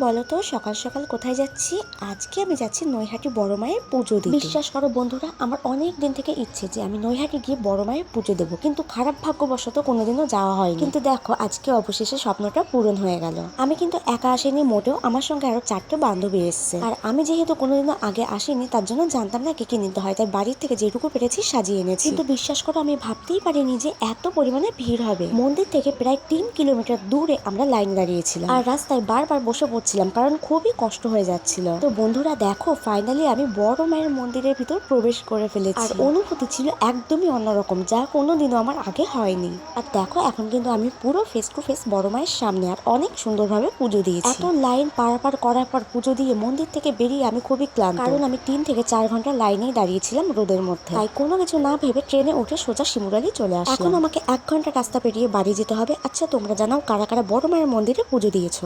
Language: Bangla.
বলো তো সকাল সকাল কোথায় যাচ্ছি? আজকে আমি যাচ্ছি নৈহাটি বড় মায়ের পুজো দিতে। বিশ্বাস করো বন্ধুরা, আমার অনেক দিন থেকে ইচ্ছে যে আমি নৈহাটি গিয়ে বড় মায়ের পুজো দেবো, কিন্তু খারাপ ভাগ্যবশত কোনোদিনও যাওয়া হয়নি। কিন্তু দেখো আজকে অবশেষে স্বপ্নটা পূরণ হয়ে গেল। আমি কিন্তু একা আসিনি মোটেও, আমার সঙ্গে আরো 4টে বান্ধবী এসছে। আর আমি যেহেতু কোনোদিনও আগে আসিনি, তার জন্য জানতাম না কি কি নিতে হয়, তাই বাড়ির থেকে যেটুকু পেরেছি সাজিয়ে এনেছি। কিন্তু বিশ্বাস করো আমি ভাবতেই পারিনি যে এত পরিমাণে ভিড় হবে। মন্দির থেকে প্রায় 3 কিলোমিটার দূরে আমরা লাইন দাঁড়িয়েছিলাম, আর রাস্তায় বারবার বসে পড়ছিলাম কারণ খুবই কষ্ট হয়ে যাচ্ছিল। তো বন্ধুরা দেখো, ফাইনালি আমি বড় মায়ের মন্দিরের ভিতর প্রবেশ করে ফেলেছি। আর অনুভূতি ছিল একদমই অন্যরকম, যা কোনোদিনও আমার আগে হয়নি। আর দেখো এখন কিন্তু আমি পুরো ফেস টু ফেস বড় মায়ের সামনে, আর অনেক সুন্দরভাবে পুজো দিয়েছি। এত লাইন পারাপার করার পর পুজো দিয়ে মন্দির থেকে বেরিয়ে আমি খুবই ক্লান্ত, কারণ আমি 3 থেকে 4 ঘন্টা লাইনেই দাঁড়িয়েছিলাম রোদের মধ্যে। তাই কোনো কিছু না ভেবে ট্রেনে উঠে সোজা শিমুরালি চলে আসলাম। এখন আমাকে 1 ঘন্টা রাস্তা পেরিয়ে বাড়ি যেতে হবে। আচ্ছা তোমরা জানাও কারা কারা বড় মায়ের মন্দিরে পুজো দিয়েছো?